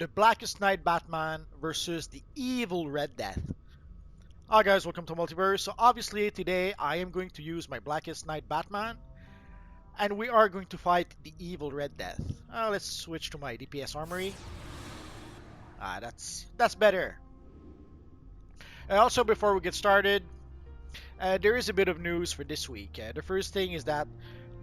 the Blackest Night Batman versus the Evil Red Death. Hi guys, welcome to Multiverse. So obviously today I am going to use my Blackest Night Batman, and we are going to fight the Evil Red Death. Let's switch to my DPS armory. That's better. Also, before we get started, there is a bit of news for this week. The first thing is that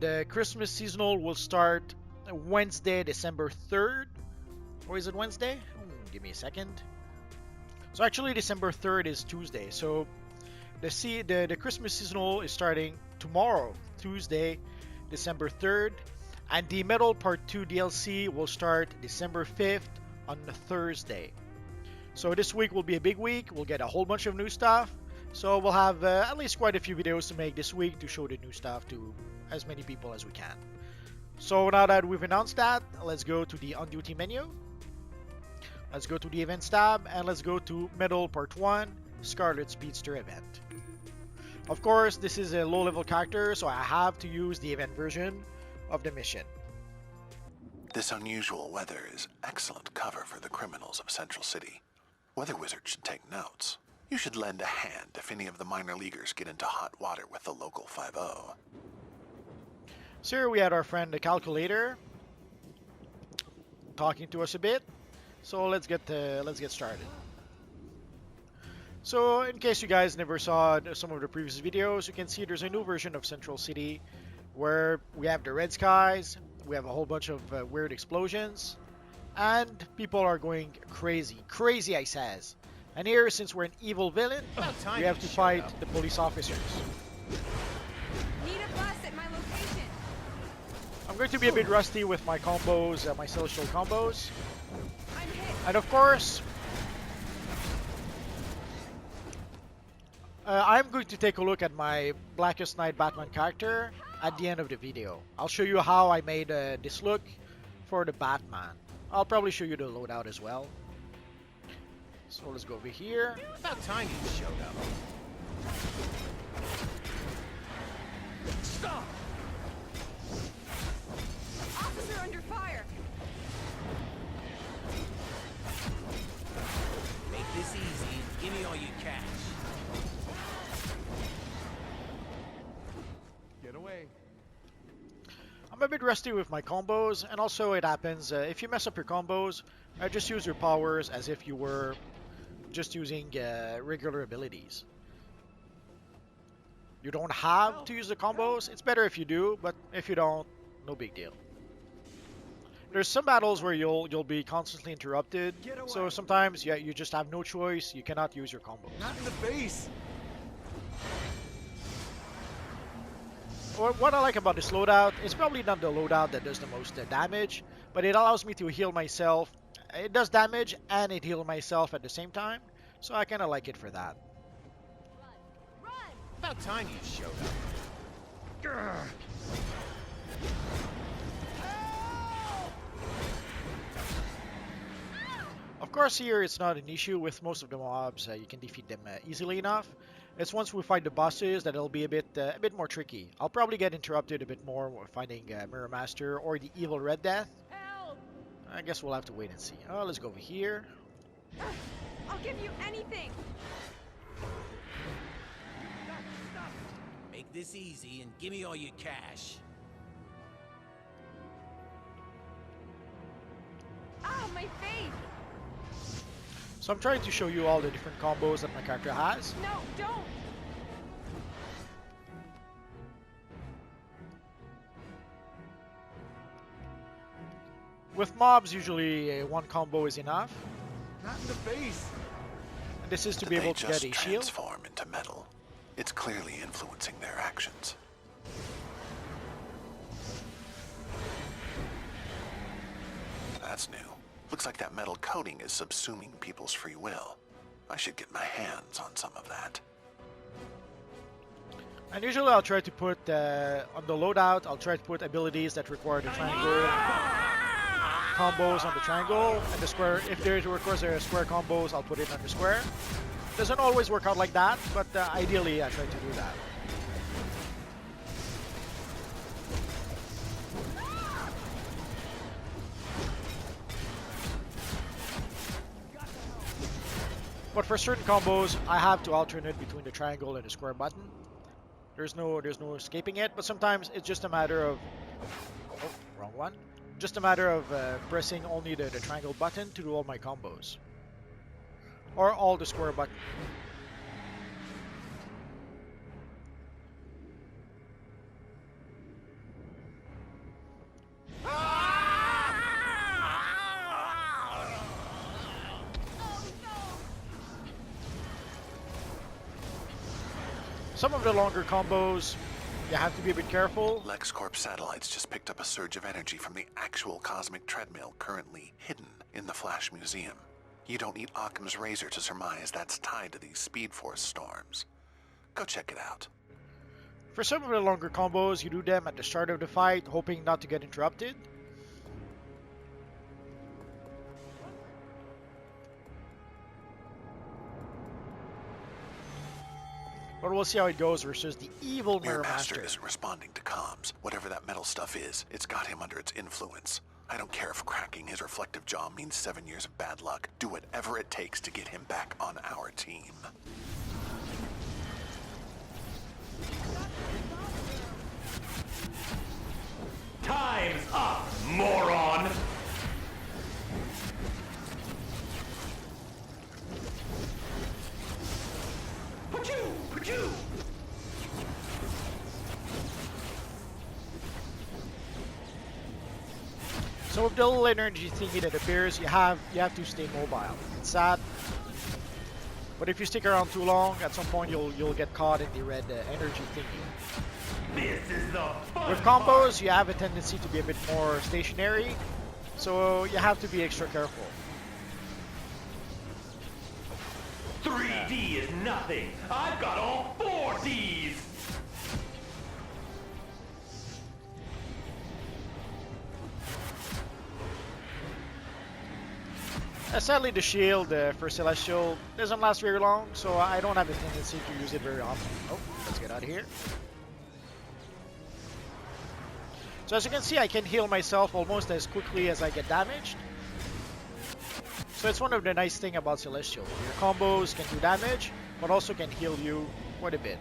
the Christmas seasonal will start Wednesday, December 3rd. Or is it Wednesday? Give me a second. So actually December 3rd is Tuesday. So the Christmas seasonal is starting tomorrow, Tuesday, December 3rd. And the Metal Part 2 DLC will start December 5th on Thursday. So this week will be a big week. We'll get a whole bunch of new stuff. So we'll have at least quite a few videos to make this week to show the new stuff to as many people as we can. So now that we've announced that, let's go to the on duty menu. Let's go to the events tab and let's go to Metal Part 1 Scarlet Speedster event. Of course, this is a low level character, so I have to use the event version of the mission. This unusual weather is excellent cover for the criminals of Central City. Weather Wizard should take notes. You should lend a hand if any of the minor leaguers get into hot water with the local 5-0. So here we had our friend the Calculator talking to us a bit. So let's get started. So in case you guys never saw some of the previous videos, you can see there's a new version of Central City where we have the red skies, we have a whole bunch of weird explosions, and people are going crazy I says. And here, since we're an evil villain, we have to fight the police officers. Need a bus at my location. I'm going to be a bit rusty with my combos, my celestial combos. I'm hit. And of course, I'm going to take a look at my Blackest Night Batman character at the end of the video. I'll show you how I made this look for the Batman. I'll probably show you the loadout as well. So let's go over here. About time you showed up. Stop! Officer under fire. Make this easy and give me all your cash. Get away. I'm a bit rusty with my combos, and also it happens if you mess up your combos, just use your powers as if you were just using regular abilities. You don't have to use the combos. It's better if you do, but if you don't, no big deal. There's some battles where you'll be constantly interrupted, so sometimes you just have no choice. You cannot use your combos. Not in the face. What I like about this loadout, it's probably not the loadout that does the most damage, but it allows me to heal myself. It does damage and it heals myself at the same time, so I kind of like it for that. Run. About time you showed up. Grr. Of course here it's not an issue with most of the mobs, you can defeat them easily enough. It's once we fight the bosses that it'll be a bit more tricky. I'll probably get interrupted a bit more finding Mirror Master or the Evil Red Death. Help. I guess we'll have to wait and see. Oh, let's go over here. I'll give you anything. Make this easy and give me all your cash. Ah, my face. So I'm trying to show you all the different combos that my character has. No, don't. With mobs, usually one combo is enough. Not in the face. And this is to Did be they able to get just a shield. transform into metal? It's clearly influencing their actions. That's new. Looks like that metal coating is subsuming people's free will. I should get my hands on some of that. And usually I'll try to put, on the loadout, I'll try to put abilities that require the triangle combos on the triangle, and the square, if there requires a square combos, I'll put it on the square. Doesn't always work out like that, but ideally I try to do that. But for certain combos, I have to alternate between the triangle and the square button. There's no escaping it, but sometimes it's just a matter of... Oh, wrong one. Just a matter of pressing only the triangle button to do all my combos. Or all the square button. Some of the longer combos, you have to be a bit careful. LexCorp satellites just picked up a surge of energy from the actual cosmic treadmill currently hidden in the Flash Museum. You don't need Occam's razor to surmise that's tied to these Speed Force storms. Go check it out. For some of the longer combos, you do them at the start of the fight, hoping not to get interrupted. But we'll see how it goes versus the evil Mirror Master. Isn't responding to comms. Whatever that metal stuff is, it's got him under its influence. I don't care if cracking his reflective jaw means 7 years of bad luck. Do whatever it takes to get him back on our team. Time's up, moron! Pachoo! Pachoo! So with the little energy thingy that appears, you have to stay mobile. It's sad, but if you stick around too long, at some point you'll get caught in the red energy thingy. This is the fun With combos, you have a tendency to be a bit more stationary, so you have to be extra careful. 3D is nothing. I've got all 4 Ds. Sadly, the shield for Celestial doesn't last very long, so I don't have a tendency to use it very often. Oh, let's get out of here. So as you can see, I can heal myself almost as quickly as I get damaged. So it's one of the nice things about Celestial. Your combos can do damage, but also can heal you quite a bit.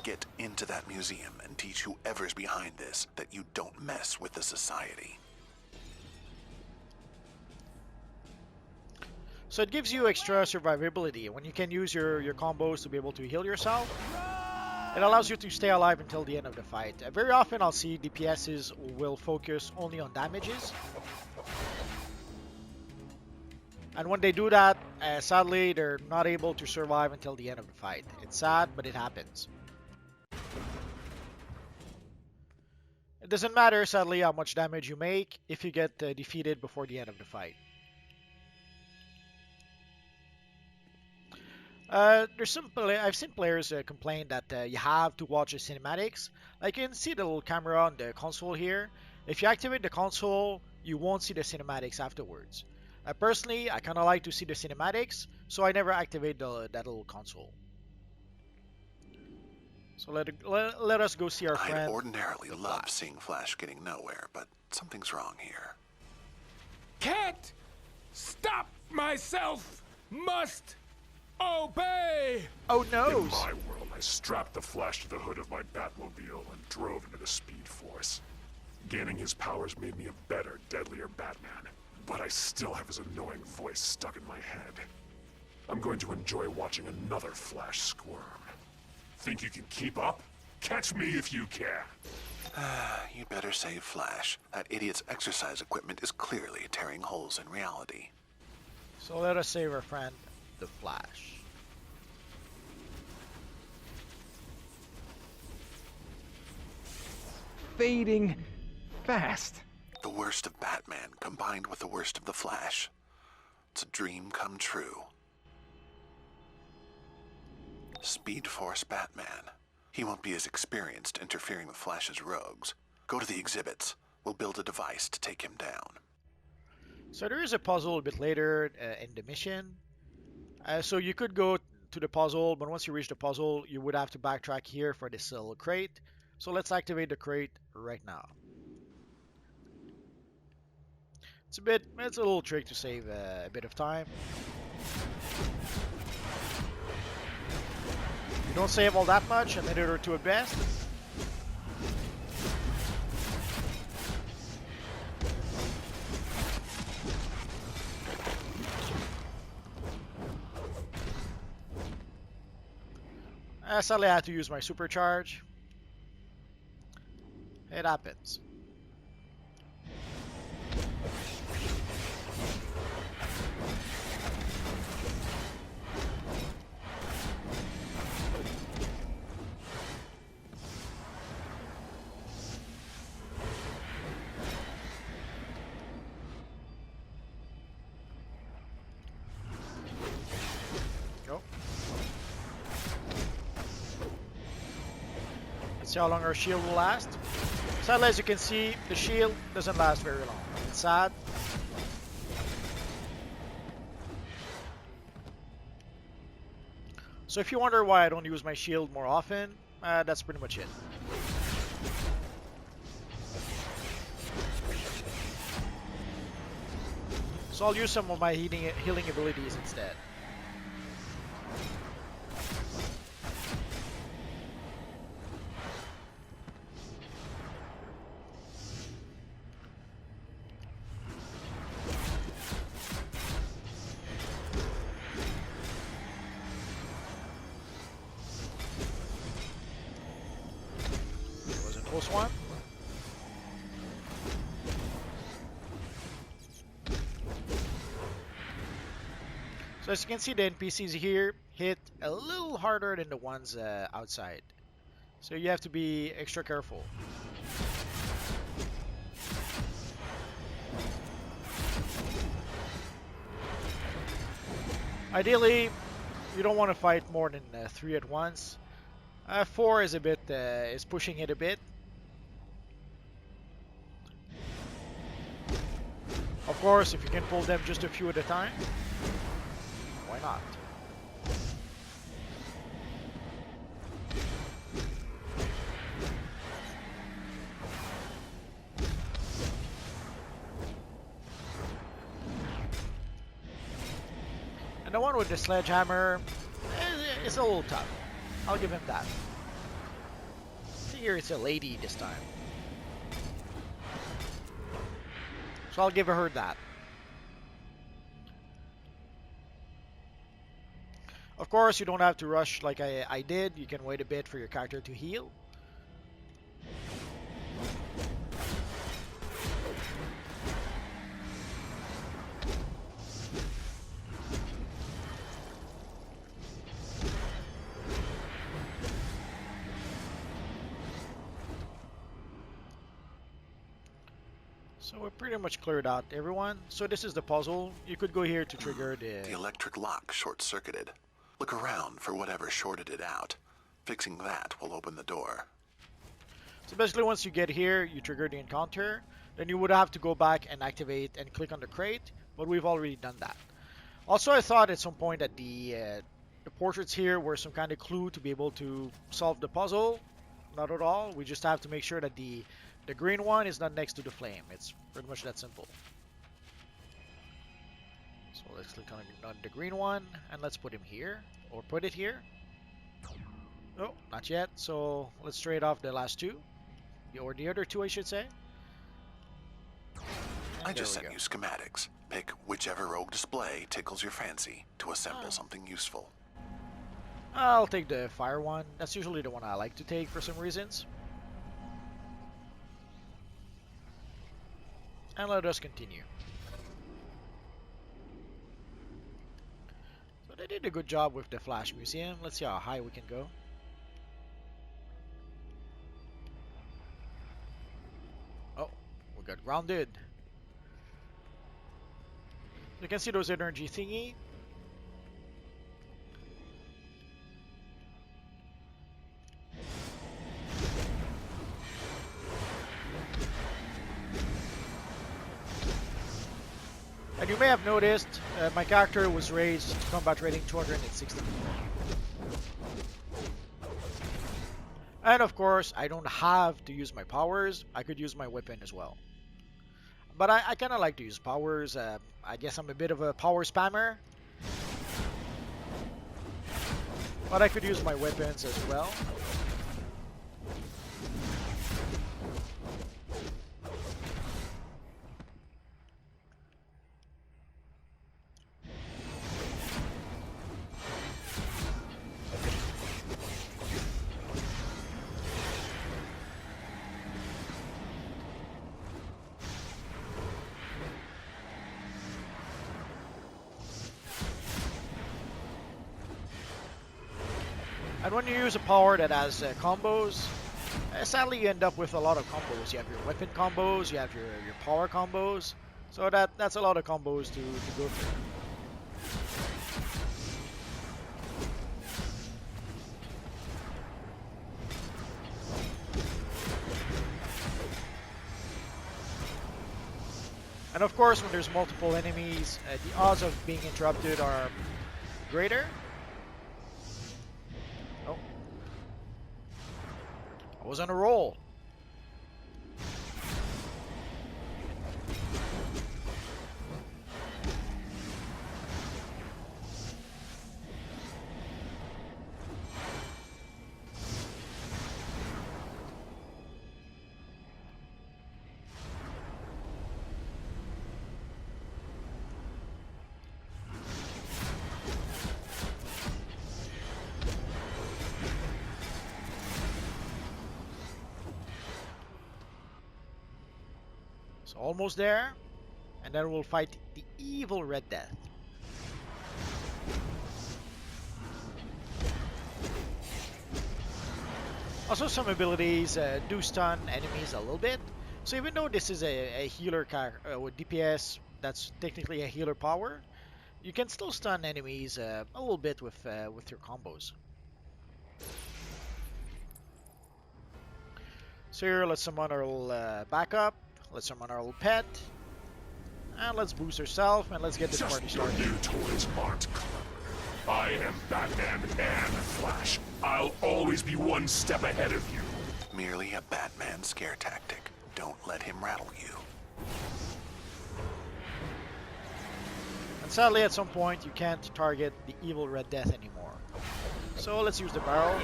Get into that museum and teach whoever's behind this that you don't mess with the society. So it gives you extra survivability when you can use your combos to be able to heal yourself. It allows you to stay alive until the end of the fight. Very often I'll see DPSs will focus only on damages. And when they do that, sadly, they're not able to survive until the end of the fight. It's sad, but it happens. It doesn't matter, sadly, how much damage you make if you get defeated before the end of the fight. I've seen players complain that you have to watch the cinematics. Like you can see the little camera on the console here. If you activate the console, you won't see the cinematics afterwards. Personally, I kind of like to see the cinematics, so I never activate that little console. So let us go see our friend. I'd ordinarily love seeing Flash getting nowhere, but something's wrong here. Can't stop myself. Must obey. Oh no! In my world, I strapped the Flash to the hood of my Batmobile and drove into the Speed Force. Gaining his powers made me a better, deadlier Batman, but I still have his annoying voice stuck in my head. I'm going to enjoy watching another Flash squirm. Think you can keep up? Catch me if you can. You'd better save Flash. That idiot's exercise equipment is clearly tearing holes in reality. So let us save our friend, the Flash. Fading fast. The worst of Batman combined with the worst of the Flash. It's a dream come true. Speed Force Batman. He won't be as experienced interfering with Flash's rogues. Go to the exhibits. We'll build a device to take him down. So there is a puzzle a bit later in the mission. So you could go to the puzzle, but once you reach the puzzle, you would have to backtrack here for this little crate. So let's activate the crate right now. It's a little trick to save a bit of time. You don't save all that much, a minute or two at best. Sadly, I had to use my supercharge. It happens. Go. Let's see how long our shield will last. Sadly, as you can see, the shield doesn't last very long. It's sad. So if you wonder why I don't use my shield more often, that's pretty much it. So I'll use some of my healing abilities instead. Was it a close one? So as you can see, the NPCs here hit a little harder than the ones outside. So you have to be extra careful. Ideally, you don't want to fight more than 3 at once. 4 is a bit is pushing it a bit. Of course, if you can pull them just a few at a time, why not? And the one with the sledgehammer is a little tough. I'll give him that. Here it's a lady this time. So I'll give her that. Of course, you don't have to rush like I did. You can wait a bit for your character to heal. So we're pretty much cleared out everyone. So this is the puzzle. You could go here to trigger The electric lock short-circuited. Look around for whatever shorted it out. Fixing that will open the door. So basically once you get here, you trigger the encounter. Then you would have to go back and activate and click on the crate. But we've already done that. Also, I thought at some point that the portraits here were some kind of clue to be able to solve the puzzle. Not at all. We just have to make sure that the green one is not next to the flame. It's pretty much that simple. So let's click on the green one and let's put him here, or put it here. Oh, not yet. So let's trade off the last two, or the other two, I should say. I just sent you schematics. Pick whichever rogue display tickles your fancy to assemble something useful. I'll take the fire one. That's usually the one I like to take for some reasons. And let us continue. So they did a good job with the Flash Museum. Let's see how high we can go. Oh, we got grounded. You can see those energy thingy. And you may have noticed my character was raised to combat rating 260. And of course, I don't have to use my powers. I could use my weapon as well. But I kind of like to use powers. I guess I'm a bit of a power spammer. But I could use my weapons as well. And when you use a power that has combos, sadly you end up with a lot of combos. You have your weapon combos, you have your power combos, so that's a lot of combos to go through. And of course, when there's multiple enemies, the odds of being interrupted are greater. Oh. I was on a roll. So almost there, and then we'll fight the evil Red Death. Also, some abilities do stun enemies a little bit. So even though this is a healer with DPS, that's technically a healer power, you can still stun enemies a little bit with your combos. So here, let's summon our little backup. Let's summon our little pet. And let's boost ourselves, and let's get this party started. Just your new toys aren't clever. I am Batman and Flash. I'll always be one step ahead of you. Merely a Batman scare tactic. Don't let him rattle you. And sadly, at some point, you can't target the evil Red Death anymore. So let's use the barrel.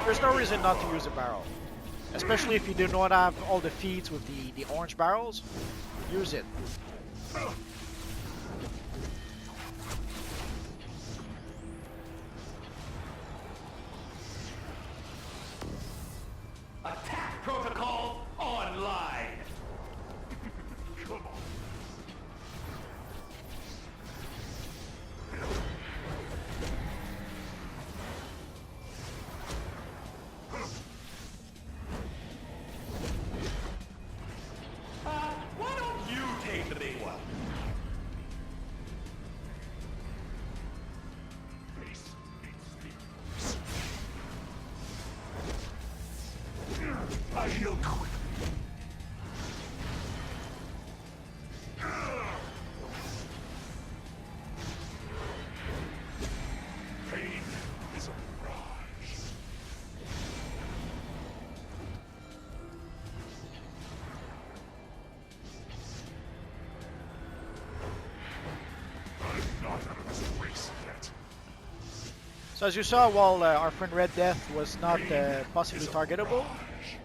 There's no reason not to use the barrel. Especially if you do not have all the feats with the orange barrels, use it. Attack protocol online. Come on. Why don't you take the big one? Face meets fears. I heal quickly. Pain is a mirage. I'm not out of this race yet. So as you saw, while our friend Red Death was not possibly targetable,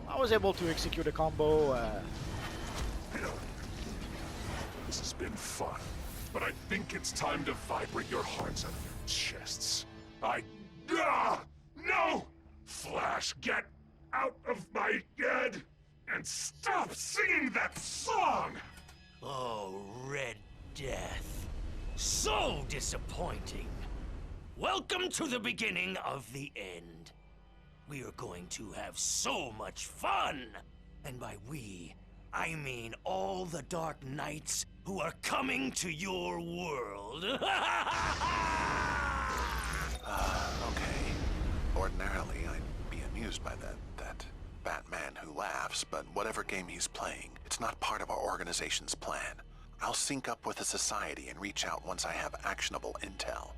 I was able to execute a combo. This has been fun, but I think it's time to vibrate your hearts out of your chests. No! Flash, get out of my head and stop singing that song! Oh, Red Death. So disappointing. Welcome to the beginning of the end. We are going to have so much fun. And by we, I mean all the Dark Knights who are coming to your world. Okay. Ordinarily, I'd be amused by that Batman who laughs, but whatever game he's playing, it's not part of our organization's plan. I'll sync up with the society and reach out once I have actionable intel.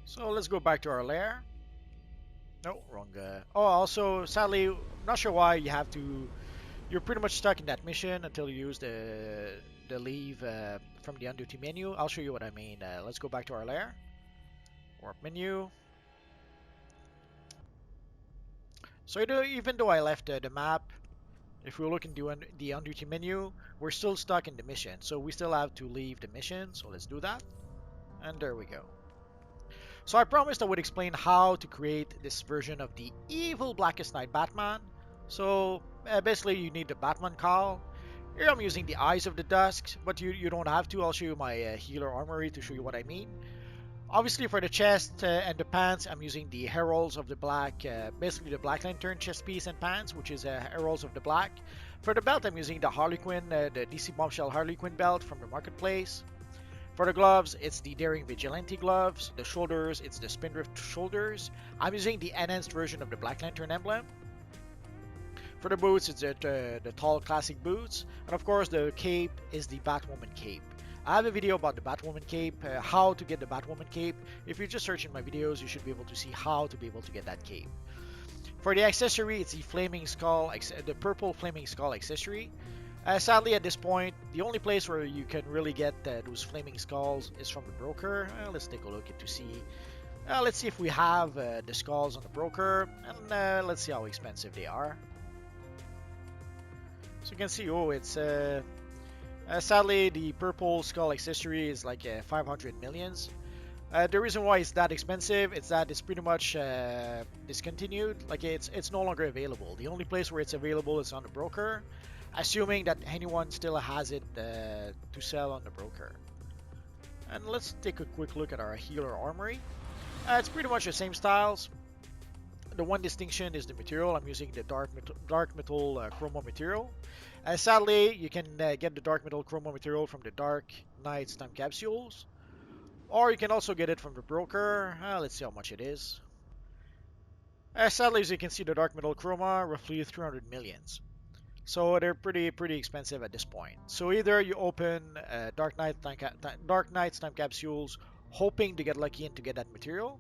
So let's go back to our lair. No, wrong. Oh, also, sadly, I'm not sure why you have to you're pretty much stuck in that mission until you use the leave from the on-duty menu. I'll show you what I mean. Let's go back to our lair. Warp menu. So even though I left the map, if we look into the on-duty menu, we're still stuck in the mission. So we still have to leave the mission. So let's do that. And there we go. So I promised I would explain how to create this version of the evil Blackest Night Batman. So basically you need the Batman cowl. Here I'm using the Eyes of the Dusk, but you don't have to. I'll show you my healer armory to show you what I mean. Obviously for the chest and the pants, I'm using the Heralds of the Black, basically the Black Lantern chest piece and pants, which is Heralds of the Black. For the belt, I'm using the Harley Quinn, the DC Bombshell Harley Quinn belt from the marketplace. For the gloves, it's the Daring Vigilante gloves. The shoulders, it's the Spindrift shoulders. I'm using the enhanced version of the Black Lantern emblem. For the boots, it's the tall classic boots. And of course, the cape is the Batwoman cape. I have a video about the Batwoman cape, how to get the Batwoman cape. If you just search in my videos, you should be able to see how to be able to get that cape. For the accessory, it's the Flaming Skull, the purple Flaming Skull accessory. Sadly, at this point, the only place where you can really get those Flaming Skulls is from the broker. Let's take a look to see. Let's see if we have the skulls on the broker, and let's see how expensive they are. So you can see, oh, it's sadly the purple skull accessory is like 500 millions. The reason why it's that expensive is that it's pretty much discontinued. Like it's no longer available. The only place where it's available is on the broker, assuming that anyone still has it to sell on the broker. And let's take a quick look at our healer armory. It's pretty much the same styles. The one distinction is the material. I'm using the dark metal chromo material. Sadly, you can get the dark metal chromo material from the Dark Knights time capsules, or you can also get it from the broker. Let's see how much it is. Sadly, as you can see, the dark metal chroma roughly 300 millions. So they're pretty expensive at this point. So either you open Dark Knights time capsules, hoping to get lucky and to get that material,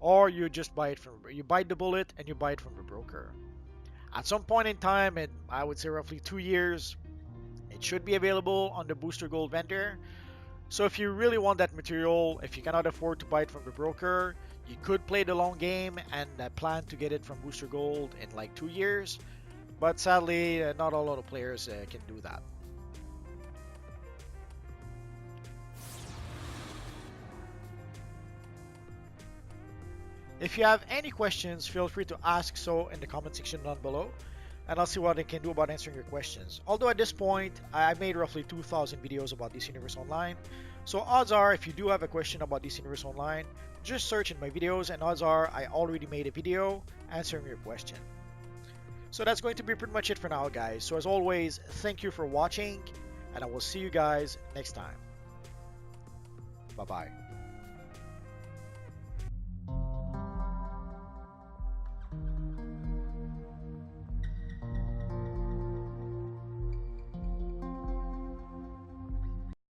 or you just buy it you bite the bullet and you buy it from the broker. At some point in time, in I would say roughly 2 years, it should be available on the Booster Gold vendor. So if you really want that material, if you cannot afford to buy it from the broker, you could play the long game and plan to get it from Booster Gold in like 2 years. But sadly, not a lot of players can do that. If you have any questions, feel free to ask so in the comment section down below, and I'll see what I can do about answering your questions. Although at this point, I made roughly 2,000 videos about DC Universe Online, so odds are if you do have a question about DC Universe Online, just search in my videos, and odds are I already made a video answering your question. So that's going to be pretty much it for now, guys. So as always, thank you for watching, and I will see you guys next time. Bye-bye.